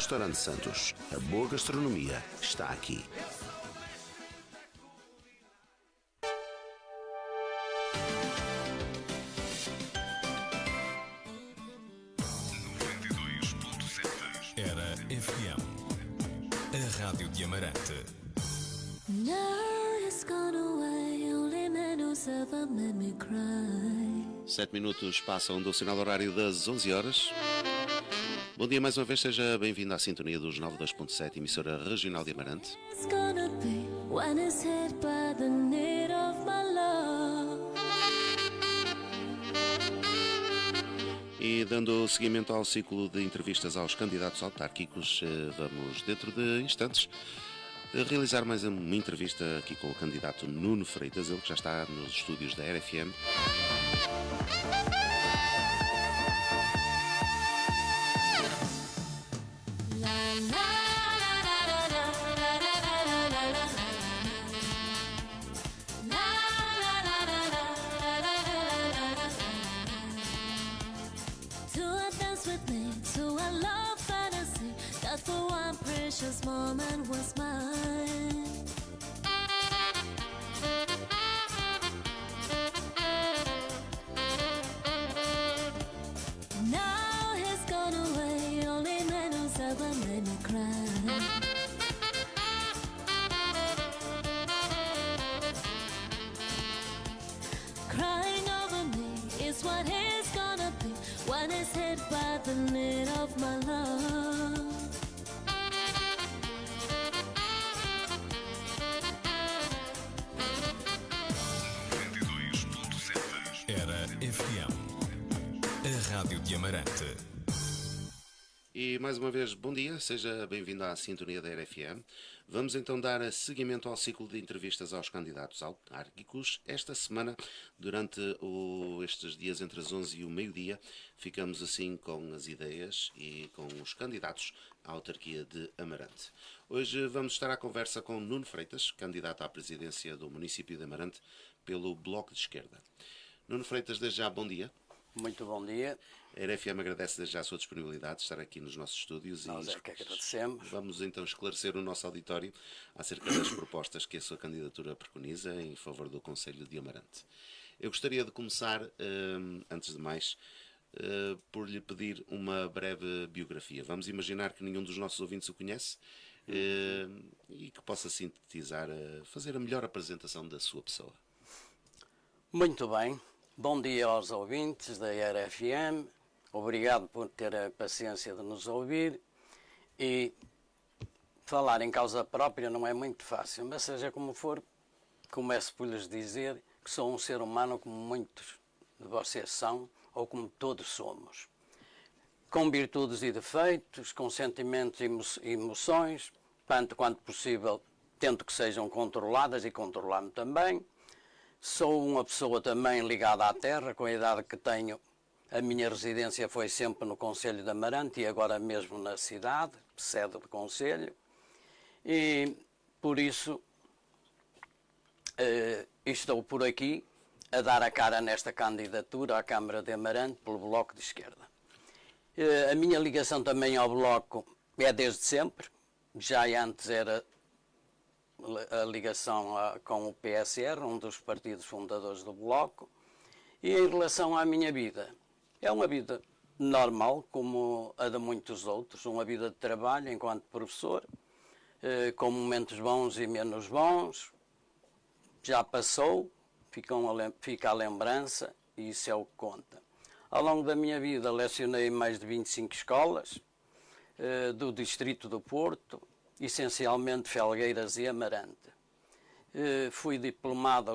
Restaurante Santos. A boa gastronomia está aqui. Era FM, a rádio de Amarante. Now it's gone away, only men who ever made me cry. 7 minutos passam do sinal horário das 11 horas. Bom dia mais uma vez, seja bem-vindo à sintonia dos 92.7, emissora regional de Amarante. It's gonna be when it's hit by the need of my love. E dando seguimento ao ciclo de entrevistas aos candidatos autárquicos, vamos dentro de instantes realizar mais uma entrevista aqui com o candidato Nuno Freitas, ele que já está nos estúdios da RFM. That for one precious moment was mine. Now he's gone away, only man who's ever made me cry. Crying over me is what he's gonna be when he's hit by the need of my love. Era FM, a rádio de Amarante. E mais uma vez, bom dia, seja bem-vindo à sintonia da RFM. Vamos então dar seguimento ao ciclo de entrevistas aos candidatos autárquicos. Esta semana, durante estes dias entre as 11 e o meio-dia, ficamos assim com as ideias e com os candidatos à autarquia de Amarante. Hoje vamos estar à conversa com Nuno Freitas, candidato à presidência do município de Amarante pelo Bloco de Esquerda. Nuno Freitas, desde já, bom dia. Muito bom dia. A RFM agradece desde já a sua disponibilidade de estar aqui nos nossos estúdios. Nós é que agradecemos. Vamos então esclarecer o nosso auditório acerca das propostas que a sua candidatura preconiza em favor do Concelho de Amarante. Eu gostaria de começar, antes de mais, por lhe pedir uma breve biografia. Vamos imaginar que nenhum dos nossos ouvintes o conhece e que possa sintetizar, fazer a melhor apresentação da sua pessoa. Muito bem. Bom dia aos ouvintes da RFM. Obrigado por ter a paciência de nos ouvir. E falar em causa própria não é muito fácil, mas seja como for, começo por lhes dizer que sou um ser humano como muitos de vocês são, ou como todos somos. Com virtudes e defeitos, com sentimentos e emoções, tanto quanto possível, tento que sejam controladas e controlar-me também. Sou uma pessoa também ligada à terra, com a idade que tenho. A minha residência foi sempre no Concelho de Amarante e agora mesmo na cidade, sede do Concelho. E por isso estou por aqui a dar a cara nesta candidatura à Câmara de Amarante pelo Bloco de Esquerda. A minha ligação também ao Bloco é desde sempre, já antes era a ligação com o PSR, um dos partidos fundadores do Bloco. E em relação à minha vida, é uma vida normal, como a de muitos outros, uma vida de trabalho enquanto professor, com momentos bons e menos bons. Já passou, fica a lembrança e isso é o que conta. Ao longo da minha vida lecionei em mais de 25 escolas do Distrito do Porto, essencialmente Felgueiras e Amarante.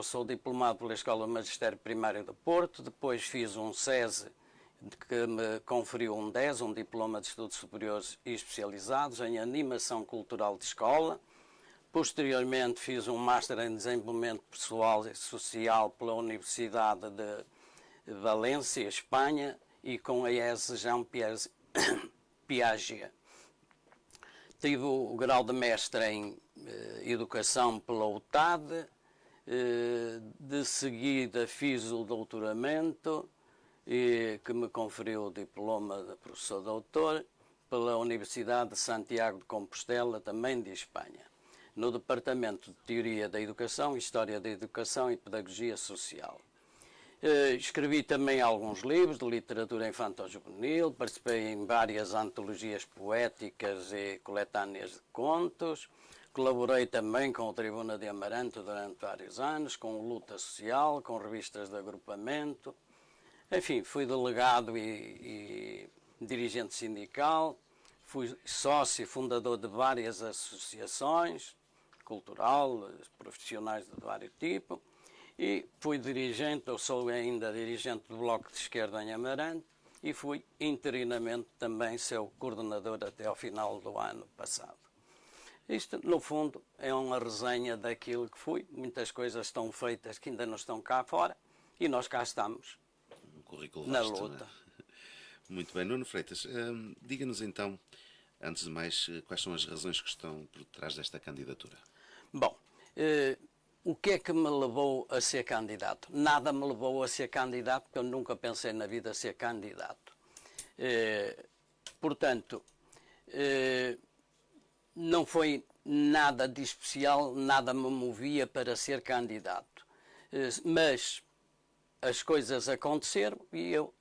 Sou diplomado pela Escola de Magistério Primário do Porto, depois fiz um SESE que me conferiu um 10, um Diploma de Estudos Superiores e Especializados em Animação Cultural de Escola. Posteriormente fiz um Master em Desenvolvimento Pessoal e Social pela Universidade de Valência, Espanha, e com a ES Jean Piaget. Tive o grau de mestre em Educação pela UTAD, de seguida fiz o doutoramento, que me conferiu o diploma de professor doutor. pela Universidade de Santiago de Compostela, também de Espanha, no Departamento de Teoria da Educação, História da Educação e Pedagogia Social. Escrevi também alguns livros de literatura infantil-juvenil, participei em várias antologias poéticas e coletâneas de contos, colaborei também com o Tribuna de Amarante durante vários anos, com o Luta Social, com revistas de agrupamento. Enfim, fui delegado e dirigente sindical, fui sócio e fundador de várias associações, cultural, profissionais de vários tipos, e fui dirigente, ou sou ainda dirigente do Bloco de Esquerda em Amarante, e fui interinamente também seu coordenador até ao final do ano passado. Isto, no fundo, é uma resenha daquilo que fui. Muitas coisas estão feitas que ainda não estão cá fora, e nós cá estamos, Um currículo na vasto, luta. não é? Muito bem. Nuno Freitas, diga-nos então, antes de mais, quais são as razões que estão por trás desta candidatura? Bom, o que é que me levou a ser candidato? Nada me levou a ser candidato, porque eu nunca pensei na vida ser candidato. Portanto, não foi nada de especial, nada me movia para ser candidato. Mas as coisas aconteceram e eu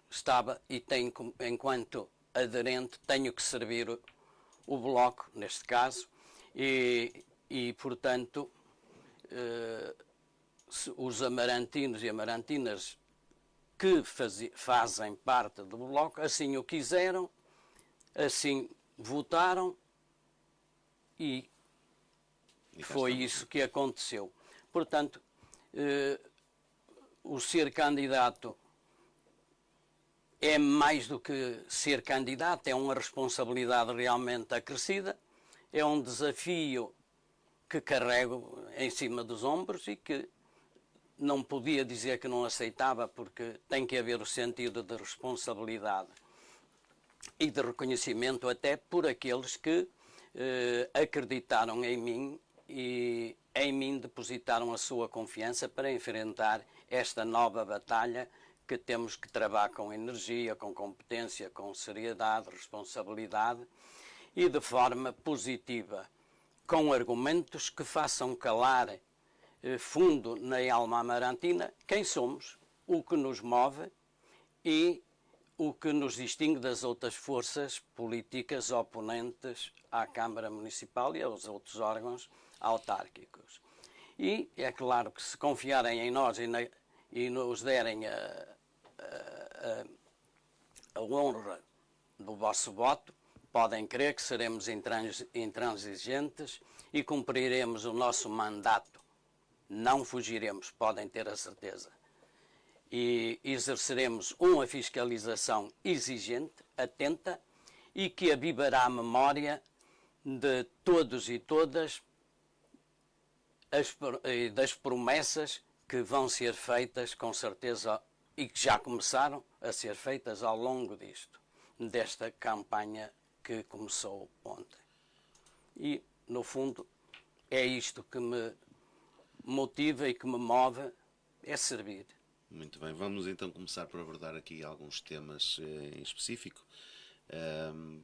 estava e tenho, enquanto aderente, tenho que servir o Bloco, neste caso, e portanto, os amarantinos e amarantinas que fazem parte do Bloco assim o quiseram, assim votaram e foi isso que aconteceu. Portanto, o ser candidato é mais do que ser candidato, é uma responsabilidade realmente acrescida, é um desafio que carrego em cima dos ombros e que não podia dizer que não aceitava, porque tem que haver o sentido de responsabilidade e de reconhecimento até por aqueles que acreditaram em mim e em mim depositaram a sua confiança para enfrentar esta nova batalha que temos que travar com energia, com competência, com seriedade, responsabilidade e de forma positiva, com argumentos que façam calar fundo na alma amarantina quem somos, o que nos move e o que nos distingue das outras forças políticas oponentes à Câmara Municipal e aos outros órgãos autárquicos. E é claro que se confiarem em nós e nos derem a honra do vosso voto, podem crer que seremos intransigentes e cumpriremos o nosso mandato. Não fugiremos, podem ter a certeza. E exerceremos uma fiscalização exigente, atenta e que avivará a memória de todos e todas das promessas que vão ser feitas, com certeza, e que já começaram a ser feitas ao longo desta campanha que começou ontem. E, no fundo, é isto que me motiva e que me move, é servir. Muito bem, vamos então começar por abordar aqui alguns temas em específico,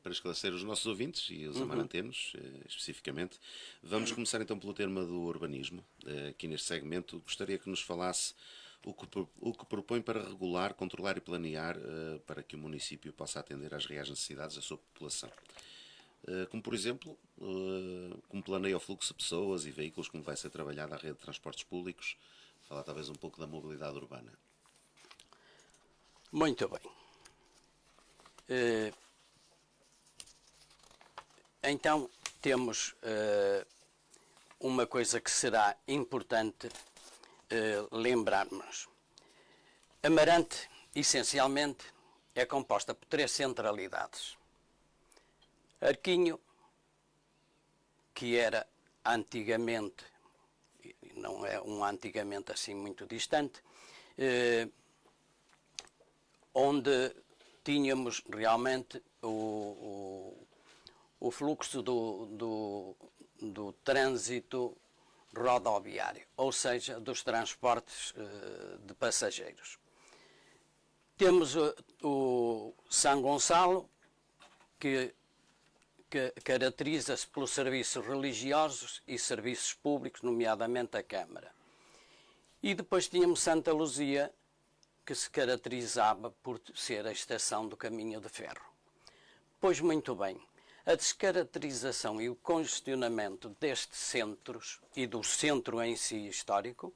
para esclarecer os nossos ouvintes e os amarantenos, especificamente. Vamos começar então pelo tema do urbanismo. Aqui neste segmento, gostaria que nos falasse o que propõe para regular, controlar e planear para que o município possa atender às reais necessidades da sua população. Como, por exemplo, como planeia o fluxo de pessoas e veículos, como vai ser trabalhada a rede de transportes públicos. Falar talvez um pouco da mobilidade urbana. Muito bem. Então, temos uma coisa que será importante lembrarmos. Amarante, essencialmente, é composta por 3 centralidades. Arquinho, que era antigamente, não é um antigamente assim muito distante, onde tínhamos realmente o fluxo do trânsito rodoviário, ou seja, dos transportes de passageiros. Temos o São Gonçalo, que caracteriza-se pelos serviços religiosos e serviços públicos, nomeadamente a Câmara. E depois tínhamos Santa Luzia, que se caracterizava por ser a estação do caminho de ferro. Pois muito bem, a descaracterização e o congestionamento destes centros e do centro em si histórico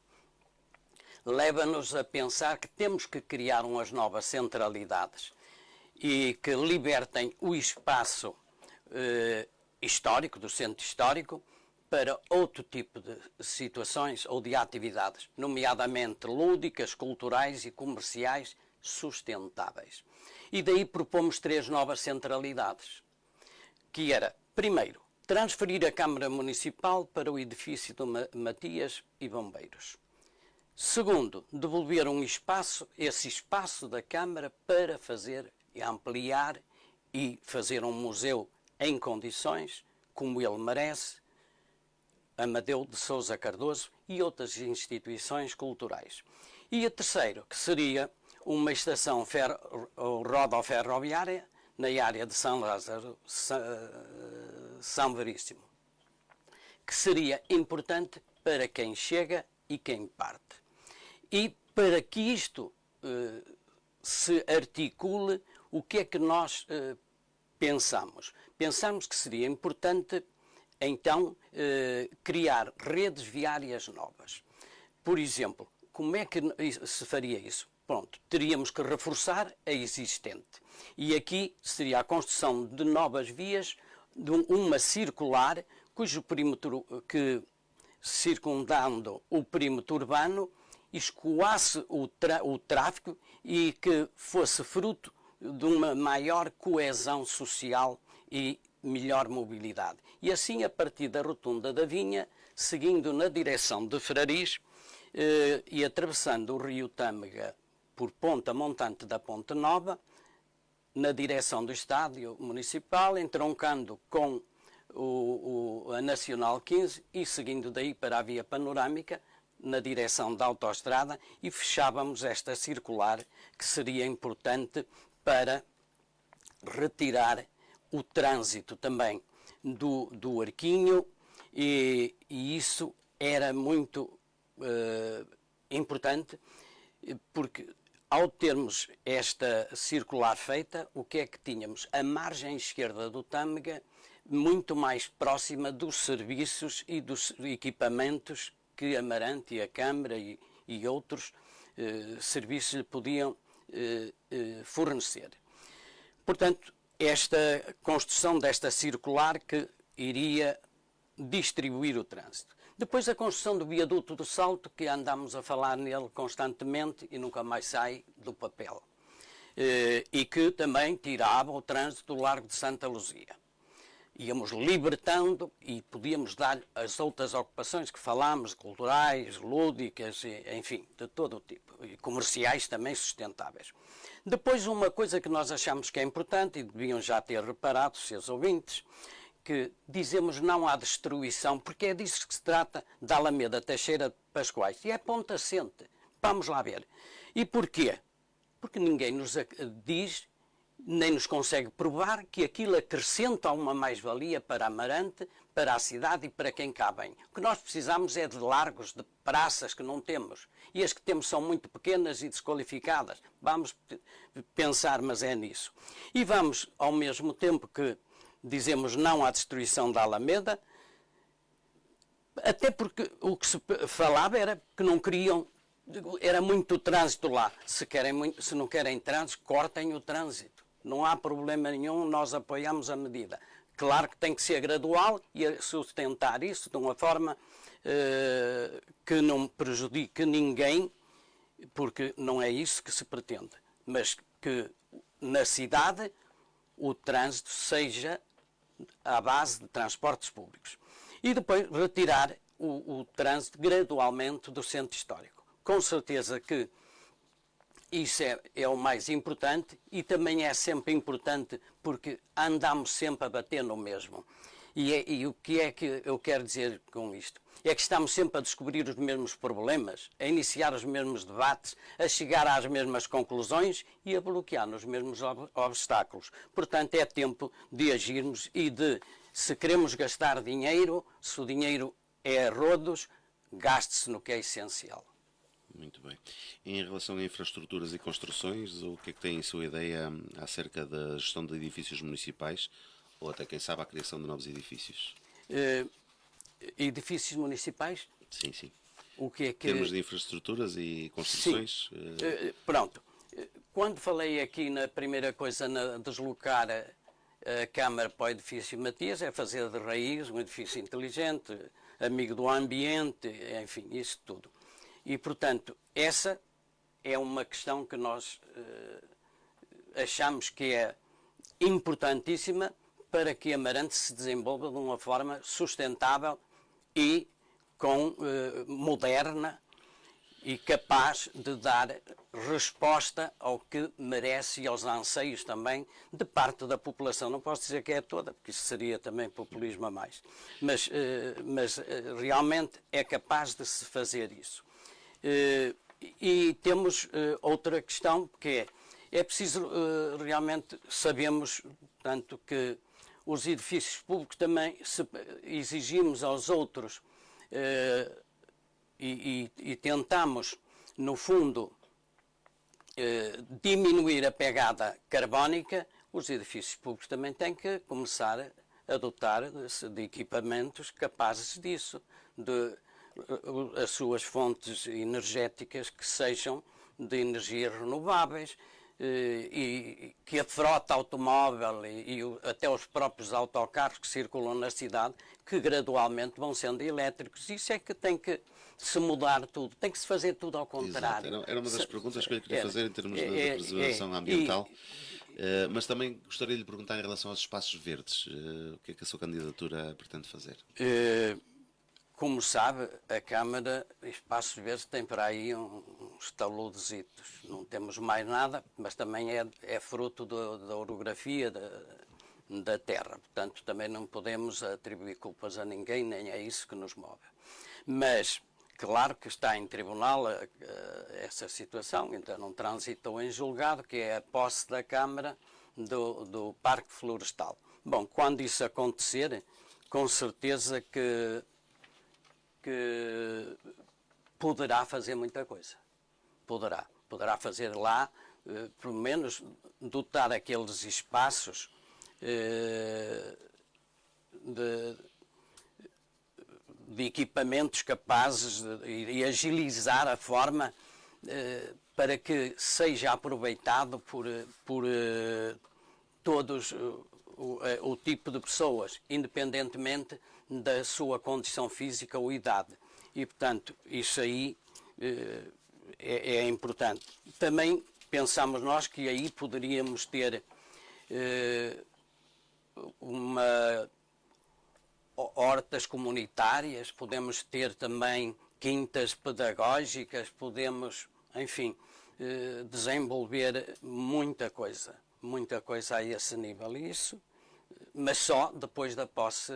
leva-nos a pensar que temos que criar umas novas centralidades e que libertem o espaço histórico, do centro histórico, para outro tipo de situações ou de atividades, nomeadamente lúdicas, culturais e comerciais sustentáveis. E daí propomos 3 novas centralidades, que era, primeiro, transferir a Câmara Municipal para o edifício do Matias e Bombeiros. Segundo, devolver esse espaço da Câmara para fazer e ampliar e fazer um museu em condições, como ele merece, Amadeu de Sousa Cardoso e outras instituições culturais. E a terceiro, que seria uma estação rodoferroviária na área de São Lázaro, São Veríssimo, que seria importante para quem chega e quem parte. E para que isto se articule, o que é que nós pensamos? Pensamos que seria importante, então, criar redes viárias novas. Por exemplo, como é que se faria isso? Pronto, teríamos que reforçar a existente. E aqui seria a construção de novas vias, de uma circular, cujo perímetro, que circundando o perímetro urbano, escoasse o tráfego e que fosse fruto de uma maior coesão social e melhor mobilidade. E assim, a partir da Rotunda da Vinha, seguindo na direção de Frariz e atravessando o rio Tâmega por Ponta Montante da Ponte Nova, na direção do Estádio Municipal, entroncando com a Nacional 15 e seguindo daí para a Via Panorâmica, na direção da autoestrada, e fechávamos esta circular, que seria importante para retirar o trânsito também do Arquinho, e isso era muito importante, porque ao termos esta circular feita, o que é que tínhamos? A margem esquerda do Tâmega muito mais próxima dos serviços e dos equipamentos que Amarante e a Câmara e outros serviços lhe podiam fornecer. Portanto, esta construção desta circular que iria distribuir o trânsito. Depois a construção do viaduto do Salto, que andamos a falar nele constantemente e nunca mais sai do papel. E que também tirava o trânsito do Largo de Santa Luzia. Íamos libertando e podíamos dar as outras ocupações que falámos, culturais, lúdicas, enfim, de todo o tipo, e comerciais também sustentáveis. Depois, uma coisa que nós achamos que é importante, e deviam já ter reparado, seus ouvintes, que dizemos não à destruição, porque é disso que se trata, da Alameda Teixeira de Pascoais, e é ponto assente. Vamos lá ver. E porquê? Porque ninguém nos diz, nem nos consegue provar que aquilo acrescenta uma mais-valia para Amarante, para a cidade e para quem cá vem. O que nós precisamos é de largos, de praças que não temos. E as que temos são muito pequenas e desqualificadas. Vamos pensar, mas é nisso. E vamos, ao mesmo tempo que dizemos não à destruição da Alameda, até porque o que se falava era que não queriam, era muito trânsito lá. Se não querem trânsito, cortem o trânsito. Não há problema nenhum, nós apoiamos a medida. Claro que tem que ser gradual e sustentar isso de uma forma que não prejudique ninguém, porque não é isso que se pretende. Mas que na cidade o trânsito seja à base de transportes públicos. E depois retirar o trânsito gradualmente do centro histórico. Com certeza que isso é o mais importante, e também é sempre importante porque andamos sempre a bater no mesmo. E o que é que eu quero dizer com isto? É que estamos sempre a descobrir os mesmos problemas, a iniciar os mesmos debates, a chegar às mesmas conclusões e a bloquear nos mesmos obstáculos. Portanto, é tempo de agirmos e de, se queremos gastar dinheiro, se o dinheiro é a rodos, gaste-se no que é essencial. Muito bem. Em relação a infraestruturas e construções, o que é que tem em sua ideia acerca da gestão de edifícios municipais ou até, quem sabe, a criação de novos edifícios? Edifícios municipais? Sim, sim. O que é que... Em termos de infraestruturas e construções? Pronto. Quando falei aqui na primeira coisa, na deslocar a Câmara para o edifício Matias, é fazer de raiz um edifício inteligente, amigo do ambiente, enfim, isso tudo. E, portanto, essa é uma questão que nós achamos que é importantíssima para que Amarante se desenvolva de uma forma sustentável e moderna e capaz de dar resposta ao que merece e aos anseios também de parte da população. Não posso dizer que é toda, porque isso seria também populismo a mais. Mas realmente é capaz de se fazer isso. E temos outra questão, que é preciso realmente sabemos, tanto que os edifícios públicos também, se exigimos aos outros e tentamos, no fundo, diminuir a pegada carbónica, os edifícios públicos também têm que começar a dotar-se de equipamentos capazes disso, de as suas fontes energéticas que sejam de energias renováveis, e que a frota automóvel e até os próprios autocarros que circulam na cidade, que gradualmente vão sendo elétricos. Isso é que tem que se mudar tudo, tem que se fazer tudo ao contrário. Exato. Era uma das perguntas que eu lhe queria fazer em termos da preservação ambiental, mas também gostaria de lhe perguntar em relação aos espaços verdes. O que é que a sua candidatura pretende fazer? Como sabe, a Câmara, Espaços Verdes, tem para aí uns taludezitos. Não temos mais nada, mas também é fruto da orografia da terra. Portanto, também não podemos atribuir culpas a ninguém, nem é isso que nos move. Mas, claro que está em tribunal essa situação, ainda não transitou em julgado, que é a posse da Câmara do Parque Florestal. Bom, quando isso acontecer, com certeza que poderá fazer muita coisa. Poderá fazer lá, pelo menos, dotar aqueles espaços de equipamentos capazes e agilizar a forma para que seja aproveitado por todos o tipo de pessoas, independentemente da sua condição física ou idade. E, portanto, isso aí é importante. Também pensamos nós que aí poderíamos ter hortas comunitárias, podemos ter também quintas pedagógicas, podemos, enfim, desenvolver muita coisa a esse nível. Isso, mas só depois da posse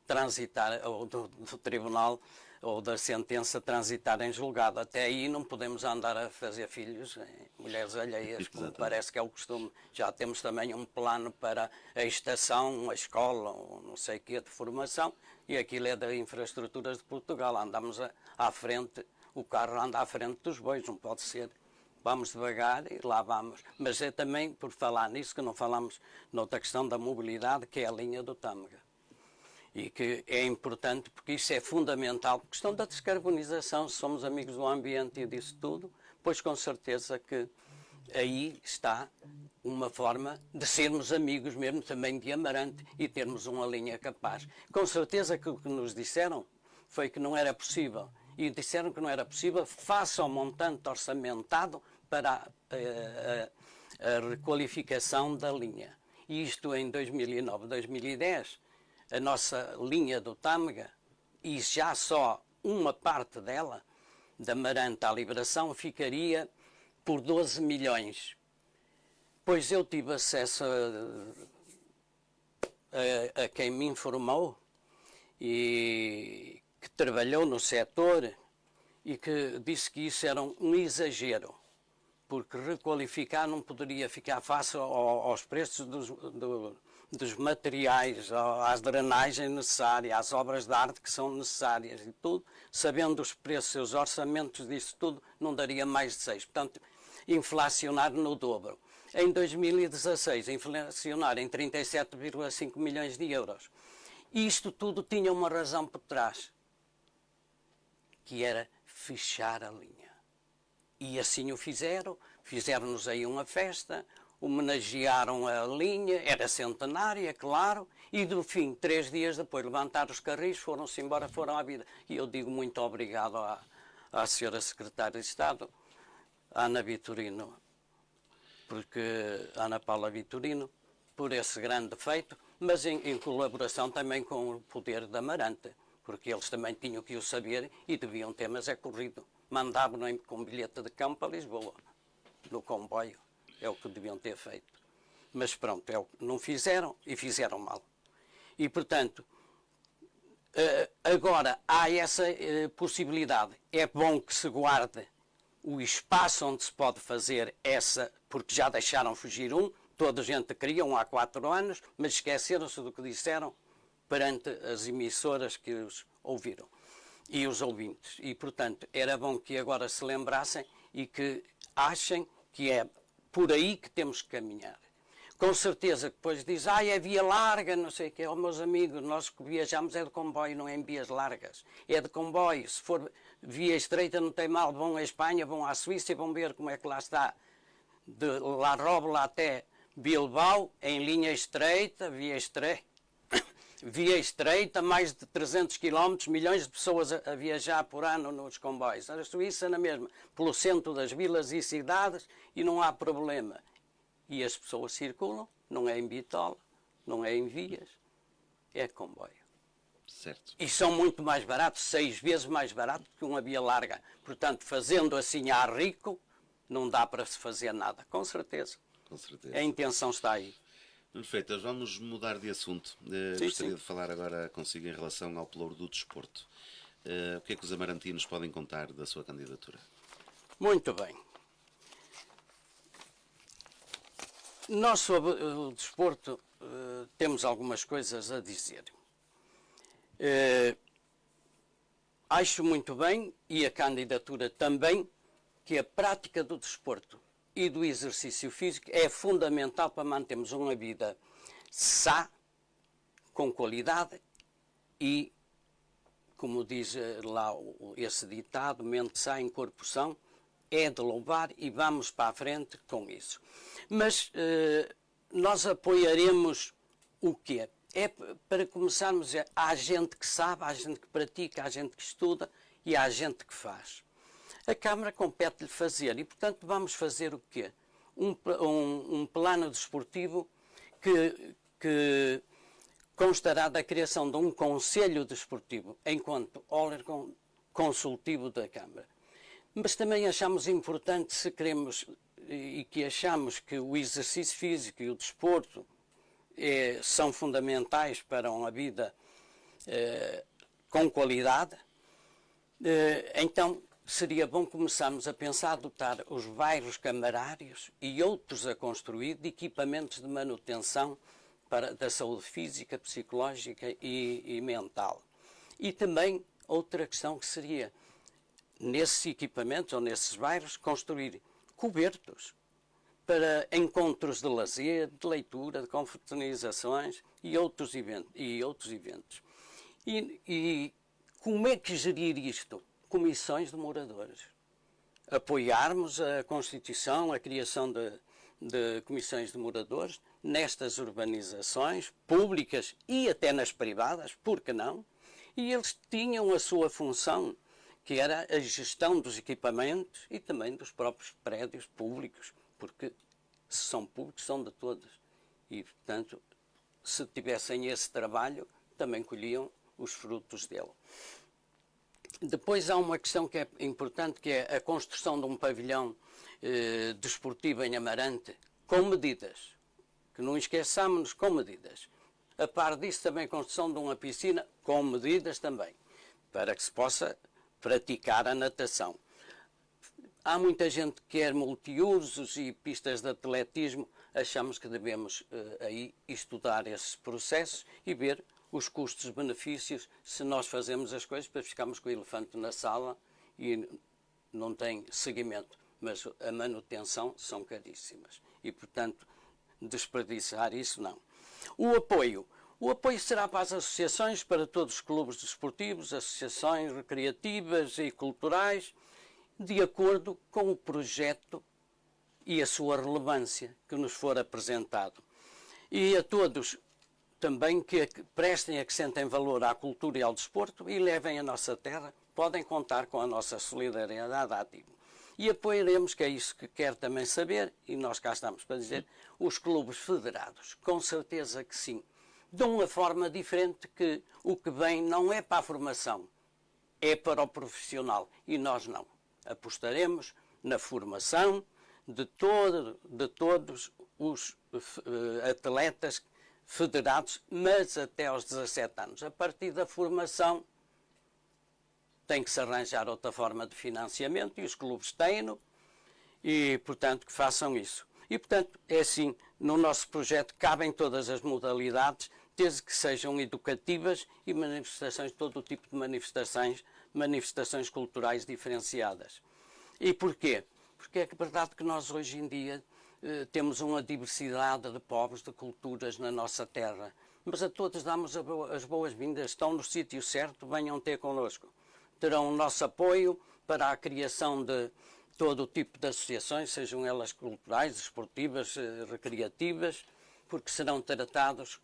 transitar, ou do tribunal, ou da sentença transitar em julgado. Até aí não podemos andar a fazer filhos em mulheres alheias, como parece que é o costume. Já temos também um plano para a estação, a escola, ou não sei o que, de formação, e aquilo é das infraestruturas de Portugal. Andamos à frente, o carro anda à frente dos bois, não pode ser. Vamos devagar e lá vamos. Mas é também, por falar nisso, que não falamos noutra questão da mobilidade, que é a linha do Tâmega. E que é importante, porque isso é fundamental. A questão da descarbonização, se somos amigos do ambiente e disso tudo, pois com certeza que aí está uma forma de sermos amigos mesmo também de Amarante e termos uma linha capaz. Com certeza que o que nos disseram foi que não era possível. E disseram que não era possível, face ao montante orçamentado para a requalificação da linha. E isto em 2009, 2010, a nossa linha do Tâmega, e já só uma parte dela, da Amarante à Liberação, ficaria por 12 milhões. Pois eu tive acesso a quem me informou e que trabalhou no setor e que disse que isso era um exagero, porque requalificar não poderia ficar fácil aos preços dos materiais, às drenagens necessárias, às obras de arte que são necessárias e tudo, sabendo os preços, os orçamentos disso tudo, não daria mais de 6. Portanto, inflacionar no dobro. Em 2016, inflacionar em 37,5 milhões de euros. Isto tudo tinha uma razão por trás, que era fechar a linha. E assim o fizeram, fizeram-nos aí uma festa, homenagearam a linha, era centenária, claro, e do fim, 3 dias depois, levantaram os carris, foram-se embora, foram à vida. E eu digo muito obrigado à senhora Secretária de Estado, Ana Vitorino, Ana Paula Vitorino, por esse grande feito, mas em colaboração também com o poder da Amarante, porque eles também tinham que o saber e deviam ter, mas é corrido. Mandavam-no com bilhete de campo a Lisboa, no comboio. É o que deviam ter feito. Mas pronto, não fizeram e fizeram mal. E, portanto, agora há essa possibilidade. É bom que se guarde o espaço onde se pode fazer essa, porque já deixaram fugir toda a gente queria há 4 anos, mas esqueceram-se do que disseram perante as emissoras que os ouviram e os ouvintes. E, portanto, era bom que agora se lembrassem e que achem que é por aí que temos que caminhar. Com certeza que depois diz, é via larga, não sei o quê. Meus amigos, nós que viajamos é de comboio, não é em vias largas. É de comboio. Se for via estreita não tem mal, vão à Espanha, vão à Suíça e vão ver como é que lá está. De La Robla até Bilbao, em linha estreita, via estreita, mais de 300 km, milhões de pessoas a viajar por ano nos comboios. A Suíça na mesma, pelo centro das vilas e cidades, e não há problema. E as pessoas circulam, não é em bitola, não é em vias, é comboio. Certo. E são muito mais baratos, 6 vezes mais barato que uma via larga. Portanto, fazendo assim a rico, não dá para se fazer nada, com certeza. Com certeza. A intenção está aí. Perfeito, vamos mudar de assunto. Gostaria de falar agora consigo em relação ao pelouro do desporto. O que é que os amarantinos podem contar da sua candidatura? Muito bem. Nós sobre o desporto temos algumas coisas a dizer. Acho muito bem, e a candidatura também, que a prática do desporto e do exercício físico é fundamental para mantermos uma vida sã, com qualidade e, como diz lá esse ditado, mente sã em corpo são, é de louvar e vamos para a frente com isso. Mas nós apoiaremos o quê? É para começarmos há gente que sabe, há gente que pratica, há gente que estuda e há gente que faz. A Câmara compete-lhe fazer e, portanto, vamos fazer o quê? Um plano desportivo que constará da criação de um Conselho Desportivo enquanto órgão consultivo da Câmara. Mas também achamos importante, se queremos e que achamos que o exercício físico e o desporto são fundamentais para uma vida com qualidade, então seria bom começarmos a pensar dotar os bairros camarários e outros a construir de equipamentos de manutenção da saúde física, psicológica e mental. E também outra questão que seria, nesses equipamentos ou nesses bairros, construir cobertos para encontros de lazer, de leitura, de confraternizações e outros eventos. E como é que gerir isto? Comissões de moradores. Apoiarmos a Constituição, a criação de comissões de moradores nestas urbanizações públicas e até nas privadas, por que não? E eles tinham a sua função, que era a gestão dos equipamentos e também dos próprios prédios públicos, porque se são públicos, são de todos. E, portanto, se tivessem esse trabalho, também colhiam os frutos dele. Depois há uma questão que é importante, que é a construção de um pavilhão desportivo em Amarante, com medidas. Que não esqueçamos com medidas. A par disso, também a construção de uma piscina, com medidas também, para que se possa praticar a natação. Há muita gente que quer multiusos e pistas de atletismo. Achamos que devemos aí estudar esses processos e ver os custos-benefícios se nós fazemos as coisas para ficarmos com o elefante na sala e não tem seguimento. Mas a manutenção são caríssimas e, portanto, desperdiçar isso não. O apoio será para as associações, para todos os clubes desportivos, associações recreativas e culturais, de acordo com o projeto e a sua relevância que nos for apresentado. E a todos também que prestem e acrescentem valor à cultura e ao desporto e levem a nossa terra, podem contar com a nossa solidariedade ativa. E apoiaremos, que é isso que quer também saber, e nós cá estamos para dizer, os clubes federados. Com certeza que sim. De uma forma diferente, que o que vem não é para a formação, é para o profissional. E nós não. Apostaremos na formação de todos os atletas federados, mas até aos 17 anos. A partir da formação tem que se arranjar outra forma de financiamento e os clubes têm-no e, portanto, que façam isso. E, portanto, é assim, no nosso projeto cabem todas as modalidades, desde que sejam educativas e manifestações, todo o tipo de manifestações culturais diferenciadas. E porquê? Porque é verdade que nós hoje em dia temos uma diversidade de povos, de culturas na nossa terra, mas a todos damos as boas-vindas, estão no sítio certo, venham ter connosco. Terão o nosso apoio para a criação de todo o tipo de associações, sejam elas culturais, esportivas, recreativas, porque serão tratados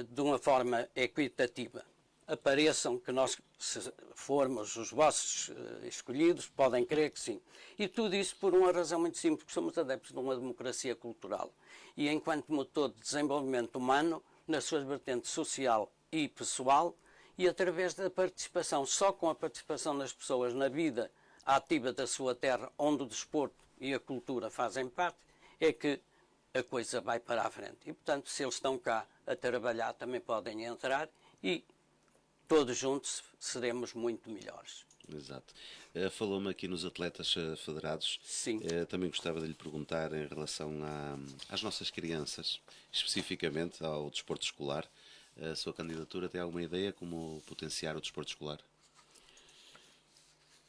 de uma forma equitativa. Apareçam, que nós, se formos os vossos escolhidos, podem crer que sim. E tudo isso por uma razão muito simples, porque somos adeptos de uma democracia cultural. E enquanto motor de desenvolvimento humano, nas suas vertentes social e pessoal, e através da participação, só com a participação das pessoas na vida ativa da sua terra, onde o desporto e a cultura fazem parte, é que a coisa vai para a frente. E, portanto, se eles estão cá a trabalhar, também podem entrar e todos juntos seremos muito melhores. Exato. Falou-me aqui nos atletas federados. Sim. Também gostava de lhe perguntar em relação às nossas crianças, especificamente ao desporto escolar. A sua candidatura tem alguma ideia como potenciar o desporto escolar?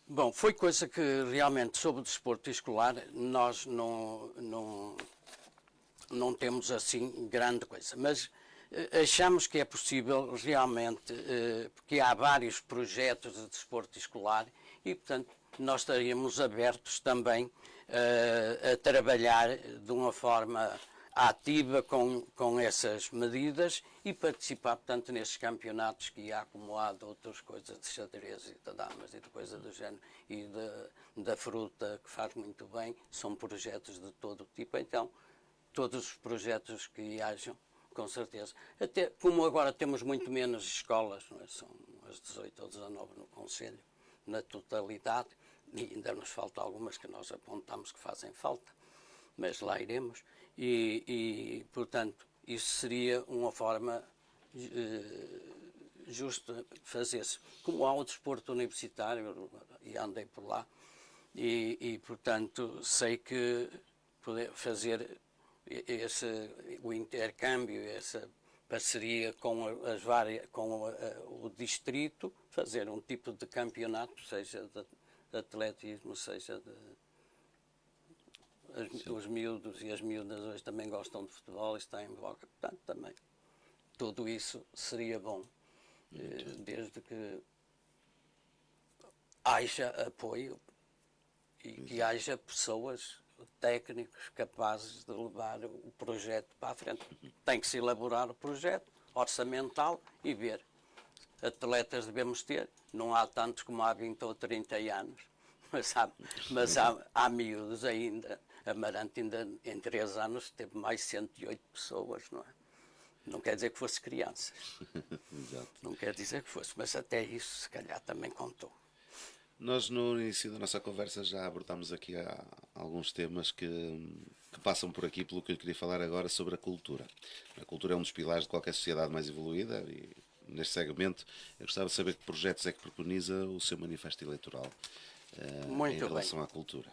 Bom, foi coisa que realmente sobre o desporto escolar nós não temos assim grande coisa, mas achamos que é possível realmente, porque há vários projetos de desporto escolar e, portanto, nós estaríamos abertos também a trabalhar de uma forma ativa com essas medidas e participar, portanto, nesses campeonatos que há, como há de outras coisas de xadrez e de damas e de coisa do género e da fruta, que faz muito bem, são projetos de todo o tipo. Então, todos os projetos que hajam, com certeza. Até como agora temos muito menos escolas, não é? São as 18 ou 19 no Conselho, na totalidade, e ainda nos faltam algumas que nós apontamos que fazem falta, mas lá iremos. E portanto, isso seria uma forma justa de fazer-se. Como há o desporto universitário, e andei por lá, e portanto, sei que poder fazer o intercâmbio, essa parceria com o distrito, fazer um tipo de campeonato, seja de atletismo, seja os miúdos e as miúdas hoje também gostam de futebol, está em voga, portanto também tudo isso seria bom, desde que haja apoio e que haja pessoas, técnicos capazes de levar o projeto para a frente. Tem que se elaborar o projeto orçamental e ver. Atletas devemos ter, não há tantos como há 20 ou 30 anos, mas há miúdos ainda. Amarante ainda em 3 anos teve mais 108 pessoas, não é? Não quer dizer que fosse crianças. Exato. Não quer dizer que fosse, mas até isso se calhar também contou. Nós no início da nossa conversa já abordámos aqui alguns temas que passam por aqui, pelo que eu queria falar agora sobre a cultura. A cultura é um dos pilares de qualquer sociedade mais evoluída e neste segmento eu gostava de saber que projetos é que preconiza o seu manifesto eleitoral em relação à cultura.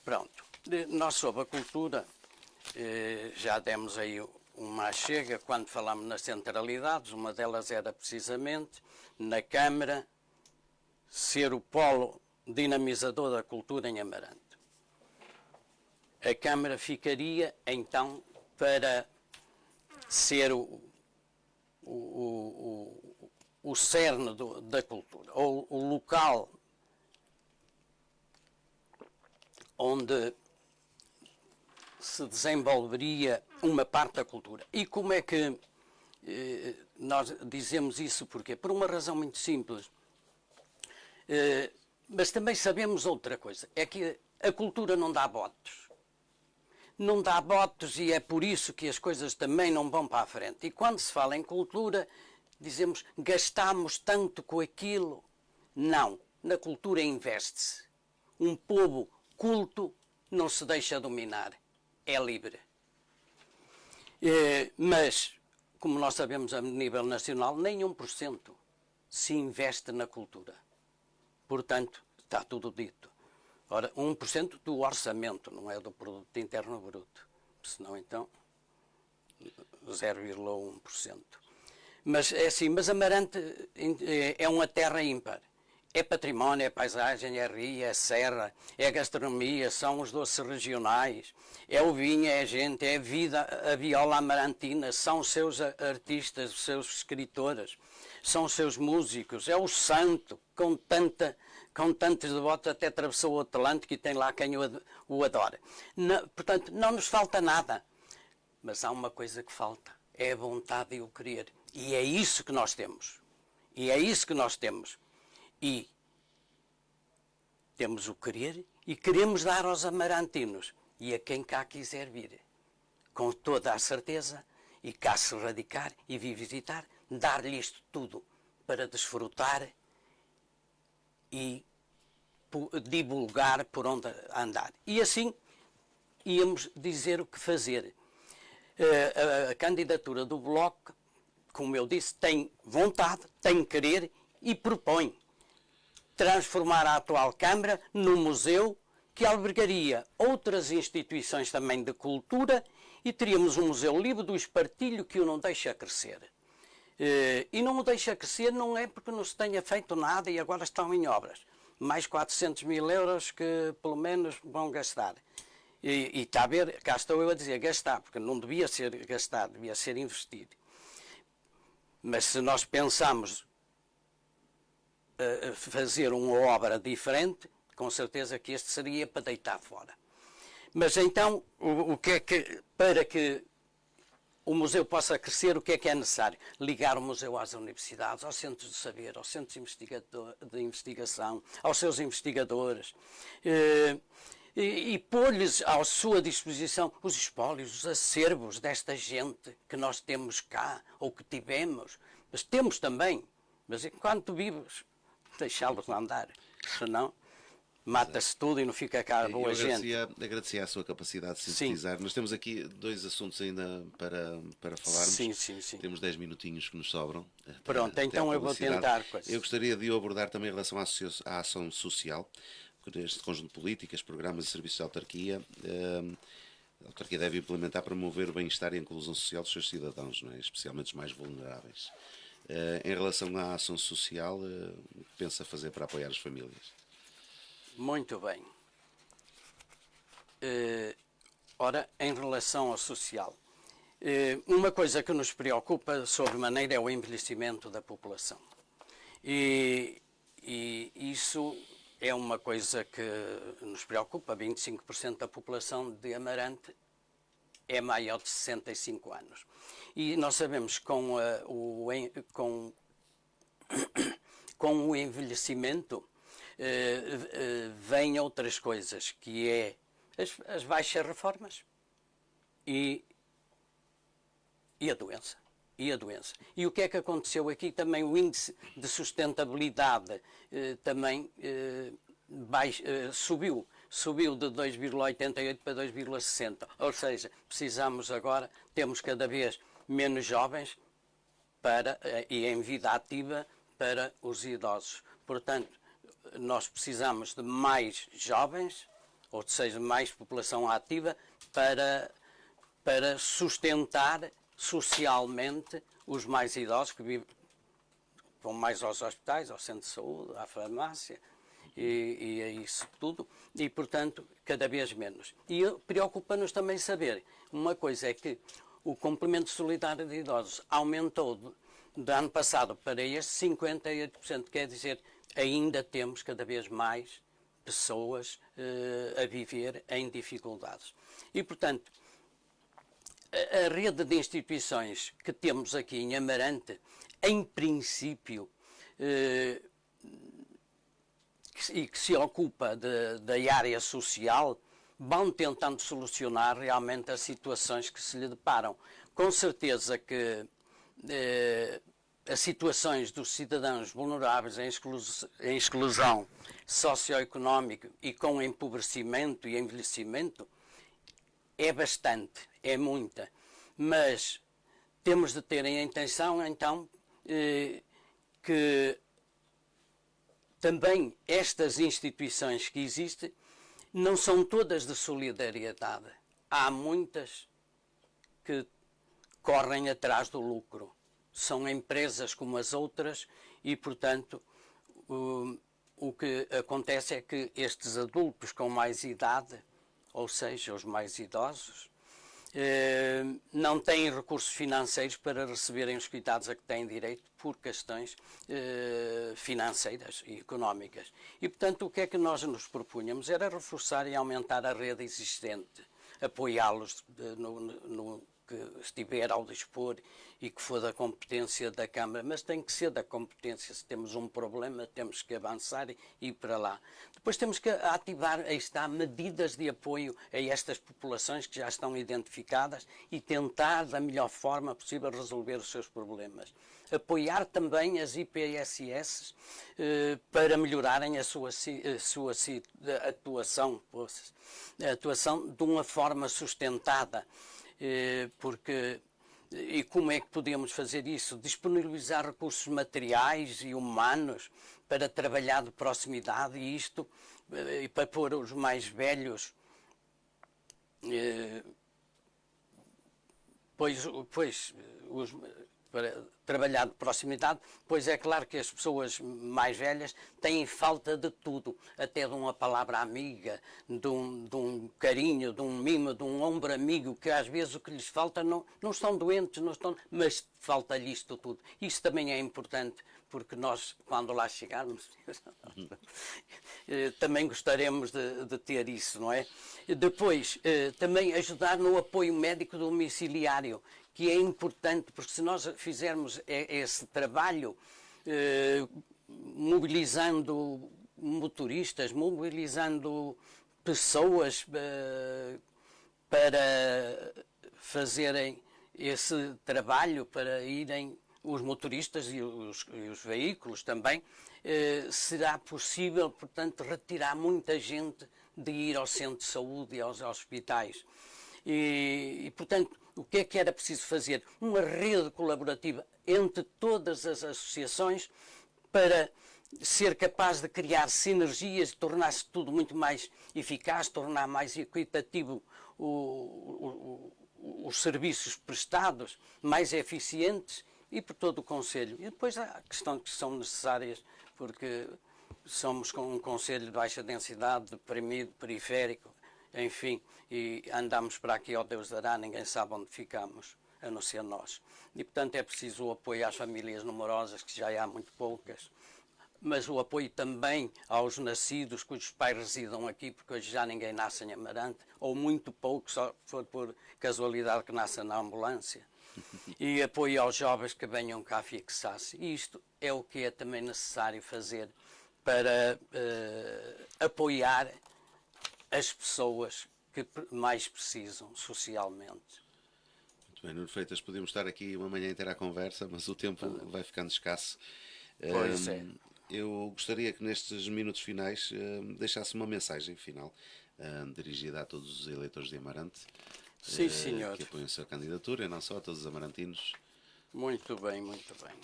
Pronto, nós sobre a cultura já demos aí uma chega quando falámos nas centralidades, uma delas era precisamente na Câmara ser o polo dinamizador da cultura em Amarante. A Câmara ficaria então para ser o cerne da cultura, ou o local onde se desenvolveria uma parte da cultura. E como é que nós dizemos isso? Porquê? Por uma razão muito simples. Mas também sabemos outra coisa, é que a cultura não dá votos. Não dá votos e é por isso que as coisas também não vão para a frente. E quando se fala em cultura, dizemos gastamos tanto com aquilo. Não, na cultura investe-se. Um povo culto não se deixa dominar, é livre. Mas, como nós sabemos a nível nacional, nem 1% se investe na cultura. Portanto, está tudo dito. Ora, 1% do orçamento, não é do produto interno bruto. Senão, então, 0,1%. Mas é assim, mas Amarante é uma terra ímpar. É património, é paisagem, é rio, é serra, é gastronomia, são os doces regionais, é o vinho, é a gente, é a vida, a viola amarantina, são os seus artistas, os seus escritores, são os seus músicos, é o santo, com tantos devotos, até atravessou o Atlântico e tem lá quem o adora. Portanto, não nos falta nada, mas há uma coisa que falta, é a vontade e o querer. E é isso que nós temos. E é isso que nós temos. E temos o querer e queremos dar aos amarantinos e a quem cá quiser vir, com toda a certeza, e cá se radicar e vir visitar, dar-lhe isto tudo para desfrutar e divulgar por onde andar. E assim íamos dizer o que fazer. A candidatura do Bloco, como eu disse, tem vontade, tem querer e propõe transformar a atual Câmara num museu que albergaria outras instituições também de cultura e teríamos um museu livre do espartilho que o não deixa crescer. E não o deixa crescer não é porque não se tenha feito nada e agora estão em obras. Mais 400 mil euros que pelo menos vão gastar. E está a ver, cá estou eu a dizer gastar, porque não devia ser gastado, devia ser investido. Mas se nós pensamos fazer uma obra diferente, com certeza que este seria para deitar fora. Mas então, o que é que, para que o museu possa crescer, o que é necessário? Ligar o museu às universidades, aos centros de saber, aos centros de investigação, aos seus investigadores, e pôr-lhes à sua disposição os espólios, os acervos desta gente que nós temos cá, ou que tivemos, mas temos também, mas enquanto vivos, deixá-los andar, senão mata-se tudo e não fica cá boa gente. Agradecia a sua capacidade de sintetizar. Sim. Nós temos aqui dois assuntos ainda para falarmos. Sim. Temos 10 minutinhos que nos sobram. Pronto, então eu vou tentar. Eu gostaria de abordar também em relação à ação social, este conjunto de políticas, programas e serviços da autarquia. A autarquia deve implementar para promover o bem-estar e a inclusão social dos seus cidadãos, não é? Especialmente os mais vulneráveis. Em relação à ação social, o que pensa fazer para apoiar as famílias? Muito bem. Ora, em relação ao social, uma coisa que nos preocupa sobremaneira é o envelhecimento da população. E isso é uma coisa que nos preocupa. 25% da população de Amarante é maior de 65 anos. E nós sabemos que com o envelhecimento vêm outras coisas, que é as baixas reformas e a doença. E o que é que aconteceu aqui? Também o índice de sustentabilidade também subiu de 2,88 para 2,60. Ou seja, temos cada vez menos jovens e em vida ativa para os idosos. Portanto, nós precisamos de mais jovens, ou seja, mais população ativa, para sustentar socialmente os mais idosos que vão mais aos hospitais, ao centro de saúde, à farmácia e a isso tudo, e portanto cada vez menos. E preocupa-nos também saber, uma coisa é que o complemento solidário de idosos aumentou do ano passado para este 58%, quer dizer, ainda temos cada vez mais pessoas a viver em dificuldades. E portanto, a rede de instituições que temos aqui em Amarante, em princípio, e que se ocupa da área social, vão tentando solucionar realmente as situações que se lhe deparam. Com certeza que as situações dos cidadãos vulneráveis em exclusão socioeconómica e com empobrecimento e envelhecimento é bastante, é muita, mas temos de ter em atenção então que também estas instituições que existem não são todas de solidariedade. Há muitas que correm atrás do lucro. São empresas como as outras e, portanto, o que acontece é que estes adultos com mais idade, ou seja, os mais idosos, não têm recursos financeiros para receberem os cuidados a que têm direito por questões financeiras e económicas. E, portanto, o que é que nós nos propunhamos? Era reforçar e aumentar a rede existente, apoiá-los no que estiver ao dispor e que for da competência da Câmara, mas tem que ser da competência. Se temos um problema, temos que avançar e ir para lá. Depois temos que ativar, aí está, medidas de apoio a estas populações que já estão identificadas e tentar, da melhor forma possível, resolver os seus problemas. Apoiar também as IPSS para melhorarem a sua atuação de uma forma sustentada. E como é que podemos fazer isso? Disponibilizar recursos materiais e humanos para trabalhar de proximidade e para pôr os mais velhos, para trabalhar de proximidade, pois é claro que as pessoas mais velhas têm falta de tudo, até de uma palavra amiga, de um carinho, de um mimo, de um ombro amigo, que às vezes o que lhes falta não estão doentes, mas falta-lhe isto tudo. Isso também é importante, porque nós, quando lá chegarmos, também gostaremos de ter isso, não é? Depois, também ajudar no apoio médico domiciliário, que é importante, porque se nós fizermos esse trabalho, mobilizando motoristas, mobilizando pessoas para fazerem esse trabalho, para irem os motoristas e os veículos também, será possível, portanto, retirar muita gente de ir ao centro de saúde e aos hospitais. E, portanto, o que é que era preciso fazer? Uma rede colaborativa entre todas as associações para ser capaz de criar sinergias e tornar-se tudo muito mais eficaz, tornar mais equitativo os serviços prestados, mais eficientes e por todo o Conselho. E depois há questões que são necessárias, porque somos um Conselho de baixa densidade, deprimido, periférico, enfim, e andamos para aqui, ó Deus dará, ninguém sabe onde ficamos, a não ser nós. E, portanto, é preciso o apoio às famílias numerosas, que já há muito poucas, mas o apoio também aos nascidos cujos pais residam aqui, porque hoje já ninguém nasce em Amarante, ou muito pouco, só for por casualidade que nasce na ambulância. E apoio aos jovens que venham cá fixar-se. E isto é o que é também necessário fazer para apoiar as pessoas que mais precisam socialmente. Muito bem, Nuno Freitas, podemos estar aqui uma manhã inteira à conversa, mas o tempo vai ficando escasso. Pois é. eu gostaria que nestes minutos finais deixasse uma mensagem final dirigida a todos os eleitores de Amarante Sim, senhor. que apoiam a sua candidatura e não só a todos os amarantinos. Muito bem, muito bem.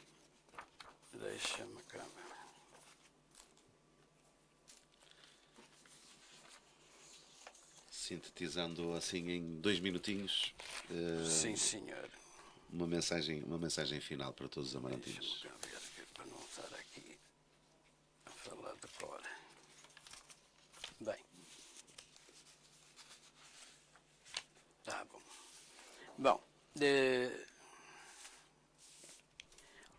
Deixa-me cá. Sintetizando assim em 2 minutinhos Sim, senhor. uma mensagem final para todos os amarantinos. Deixa-me cá ver aqui, para não estar aqui a falar de cor. Bem. Tá bom. Bom,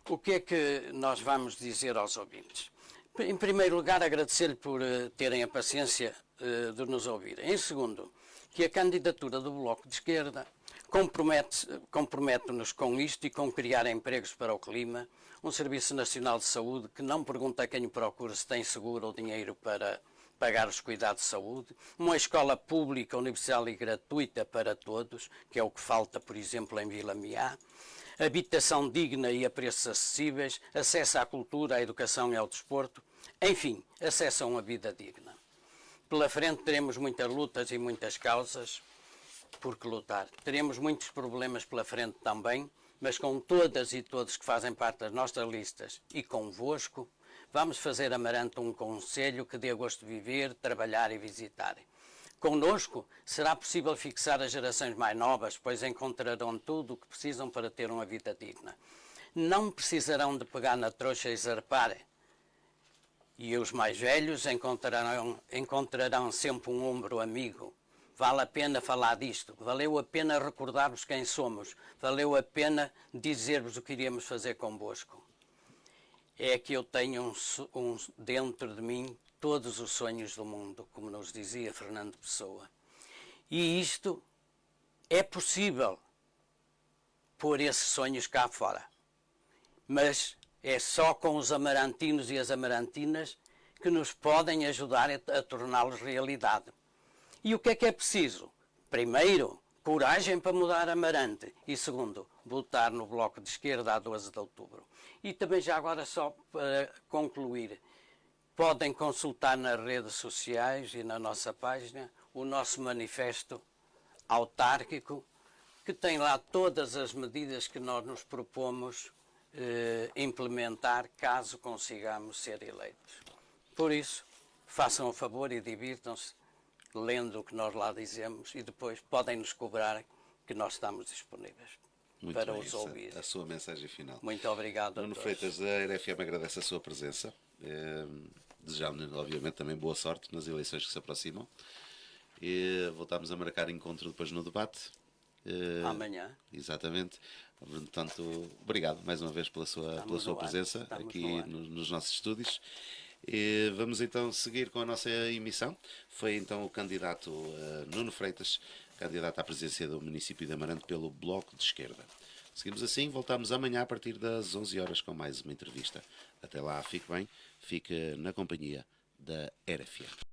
o que é que nós vamos dizer aos ouvintes? Em primeiro lugar, agradecer-lhe por terem a paciência de nos ouvirem. Em segundo, que a candidatura do Bloco de Esquerda compromete-nos com isto e com criar empregos para o clima, um Serviço Nacional de Saúde que não pergunta a quem o procura se tem seguro ou dinheiro para pagar os cuidados de saúde, uma escola pública, universal e gratuita para todos, que é o que falta, por exemplo, em Vila Miá, habitação digna e a preços acessíveis, acesso à cultura, à educação e ao desporto, enfim, acesso a uma vida digna. Pela frente teremos muitas lutas e muitas causas por que lutar. Teremos muitos problemas pela frente também, mas com todas e todos que fazem parte das nossas listas e convosco, vamos fazer Amarante um concelho que dê gosto de viver, trabalhar e visitar. Conosco será possível fixar as gerações mais novas, pois encontrarão tudo o que precisam para ter uma vida digna. Não precisarão de pegar na trouxa e zarpar. E os mais velhos encontrarão sempre um ombro amigo. Vale a pena falar disto, valeu a pena recordar-vos quem somos, valeu a pena dizer-vos o que iríamos fazer convosco. É que eu tenho dentro de mim todos os sonhos do mundo, como nos dizia Fernando Pessoa. E isto é possível pôr esses sonhos cá fora. Mas é só com os amarantinos e as amarantinas que nos podem ajudar a torná-los realidade. E o que é preciso? Primeiro, coragem para mudar Amarante. E segundo, votar no Bloco de Esquerda a 12 de outubro. E também já agora só para concluir, podem consultar nas redes sociais e na nossa página o nosso manifesto autárquico, que tem lá todas as medidas que nós nos propomos implementar caso consigamos ser eleitos. Por isso, façam o favor e divirtam-se lendo o que nós lá dizemos e depois podem nos cobrar que nós estamos disponíveis Muito para bem, os ouvir. a sua mensagem final. Muito obrigado a Nuno todos. Freitas, da RFM agradece a sua presença, desejando-lhe, obviamente, também boa sorte nas eleições que se aproximam. E voltamos a marcar encontro depois no debate. Amanhã. Exatamente. Portanto, obrigado mais uma vez pela sua no ar. presença Estamos aqui no ar. nos nossos estúdios. E vamos então seguir com a nossa emissão. Foi então o candidato Nuno Freitas, candidato à presidência do município de Amarante pelo Bloco de Esquerda. Seguimos assim, voltamos amanhã a partir das 11 horas com mais uma entrevista. Até lá, fique bem, fique na companhia da RFM.